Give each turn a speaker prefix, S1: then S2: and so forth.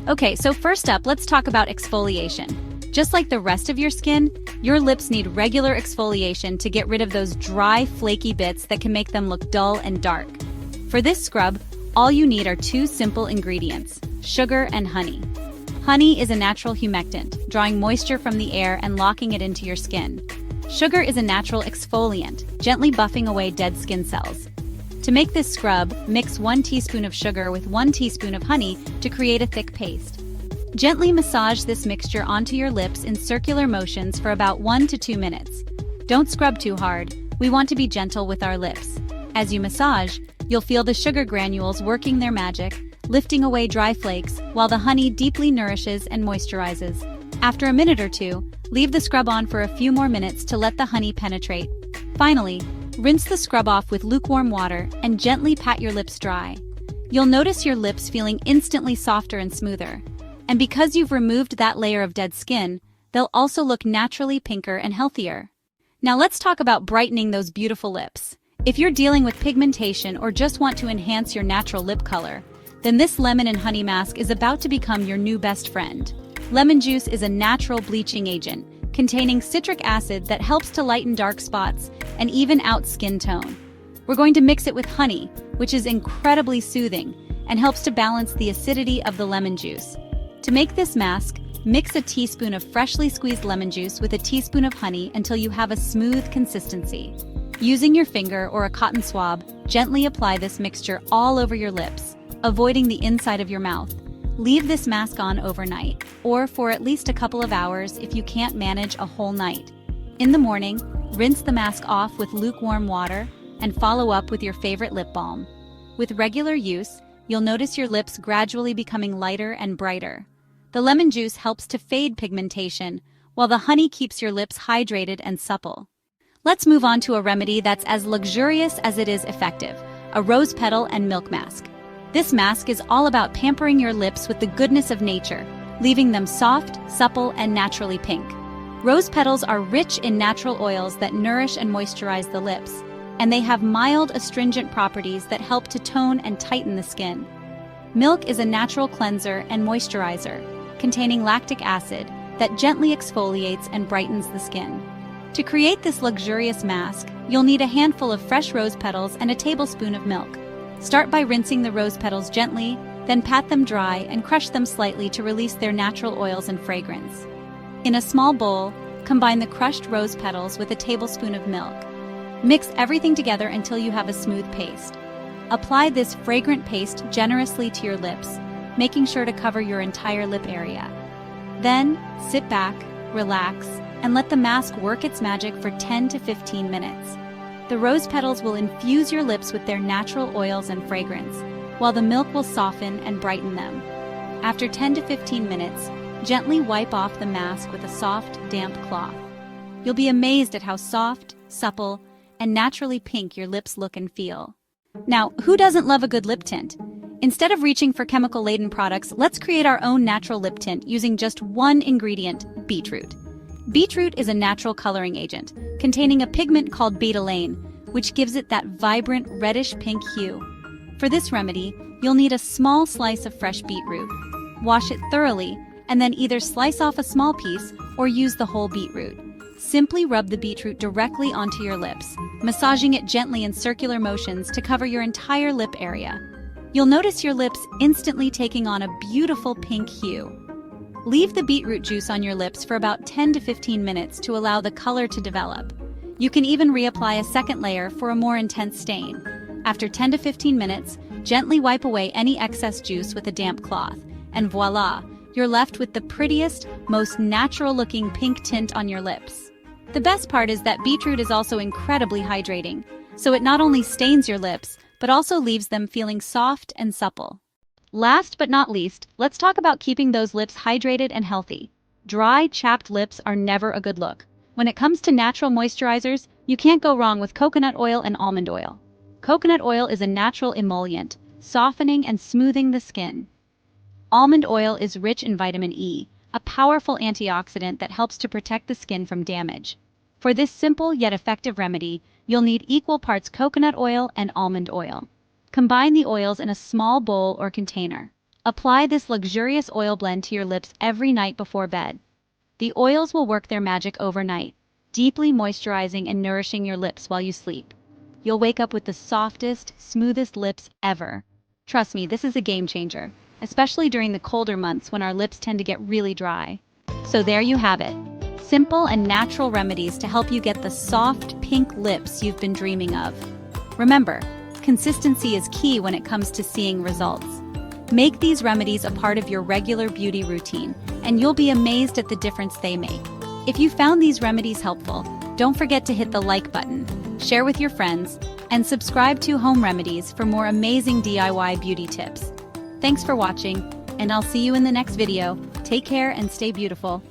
S1: Okay, so first up, let's talk about exfoliation. Just like the rest of your skin, your lips need regular exfoliation to get rid of those dry, flaky bits that can make them look dull and dark. For this scrub, all you need are two simple ingredients: sugar and honey. Honey is a natural humectant, drawing moisture from the air and locking it into your skin. Sugar is a natural exfoliant, gently buffing away dead skin cells. To make this scrub, mix 1 teaspoon of sugar with 1 teaspoon of honey to create a thick paste. Gently massage this mixture onto your lips in circular motions for about 1 to 2 minutes. Don't scrub too hard, we want to be gentle with our lips. As you massage, you'll feel the sugar granules working their magic, lifting away dry flakes, while the honey deeply nourishes and moisturizes. After a minute or two, leave the scrub on for a few more minutes to let the honey penetrate. Finally, rinse the scrub off with lukewarm water and gently pat your lips dry. You'll notice your lips feeling instantly softer and smoother. And because you've removed that layer of dead skin, they'll also look naturally pinker and healthier. Now let's talk about brightening those beautiful lips. If you're dealing with pigmentation or just want to enhance your natural lip color, then this lemon and honey mask is about to become your new best friend. Lemon juice is a natural bleaching agent, containing citric acid that helps to lighten dark spots and even out skin tone. We're going to mix it with honey, which is incredibly soothing and helps to balance the acidity of the lemon juice. To make this mask, mix a teaspoon of freshly squeezed lemon juice with a teaspoon of honey until you have a smooth consistency. Using your finger or a cotton swab, gently apply this mixture all over your lips, avoiding the inside of your mouth. Leave this mask on overnight, or for at least a couple of hours if you can't manage a whole night. In the morning, rinse the mask off with lukewarm water and follow up with your favorite lip balm. With regular use, you'll notice your lips gradually becoming lighter and brighter. The lemon juice helps to fade pigmentation, while the honey keeps your lips hydrated and supple. Let's move on to a remedy that's as luxurious as it is effective: a rose petal and milk mask. This mask is all about pampering your lips with the goodness of nature, leaving them soft, supple, and naturally pink. Rose petals are rich in natural oils that nourish and moisturize the lips, and they have mild astringent properties that help to tone and tighten the skin. Milk is a natural cleanser and moisturizer, containing lactic acid that gently exfoliates and brightens the skin. To create this luxurious mask, you'll need a handful of fresh rose petals and a tablespoon of milk. Start by rinsing the rose petals gently, then pat them dry and crush them slightly to release their natural oils and fragrance. In a small bowl, combine the crushed rose petals with a tablespoon of milk. Mix everything together until you have a smooth paste. Apply this fragrant paste generously to your lips, making sure to cover your entire lip area. Then, sit back, relax, and let the mask work its magic for 10 to 15 minutes. The rose petals will infuse your lips with their natural oils and fragrance, while the milk will soften and brighten them. After 10 to 15 minutes, gently wipe off the mask with a soft, damp cloth. You'll be amazed at how soft, supple, and naturally pink your lips look and feel. Now, who doesn't love a good lip tint? Instead of reaching for chemical-laden products, let's create our own natural lip tint using just one ingredient: beetroot. Beetroot is a natural coloring agent, containing a pigment called betalain, which gives it that vibrant reddish-pink hue. For this remedy, you'll need a small slice of fresh beetroot. Wash it thoroughly, and then either slice off a small piece or use the whole beetroot. Simply rub the beetroot directly onto your lips, massaging it gently in circular motions to cover your entire lip area. You'll notice your lips instantly taking on a beautiful pink hue. Leave the beetroot juice on your lips for about 10 to 15 minutes to allow the color to develop. You can even reapply a second layer for a more intense stain. After 10 to 15 minutes, gently wipe away any excess juice with a damp cloth, and voila, you're left with the prettiest, most natural-looking pink tint on your lips. The best part is that beetroot is also incredibly hydrating, so it not only stains your lips, but also leaves them feeling soft and supple. Last but not least, let's talk about keeping those lips hydrated and healthy. Dry, chapped lips are never a good look. When it comes to natural moisturizers, you can't go wrong with coconut oil and almond oil. Coconut oil is a natural emollient, softening and smoothing the skin. Almond oil is rich in vitamin E, a powerful antioxidant that helps to protect the skin from damage. For this simple yet effective remedy, you'll need equal parts coconut oil and almond oil. Combine the oils in a small bowl or container. Apply this luxurious oil blend to your lips every night before bed. The oils will work their magic overnight, deeply moisturizing and nourishing your lips while you sleep. You'll wake up with the softest, smoothest lips ever. Trust me, this is a game changer, especially during the colder months when our lips tend to get really dry. So there you have it. Simple and natural remedies to help you get the soft, pink lips you've been dreaming of. Remember, consistency is key when it comes to seeing results. Make these remedies a part of your regular beauty routine, and you'll be amazed at the difference they make. If you found these remedies helpful, don't forget to hit the like button, share with your friends, and subscribe to Home Remedies for more amazing DIY beauty tips. Thanks for watching, and I'll see you in the next video. Take care and stay beautiful.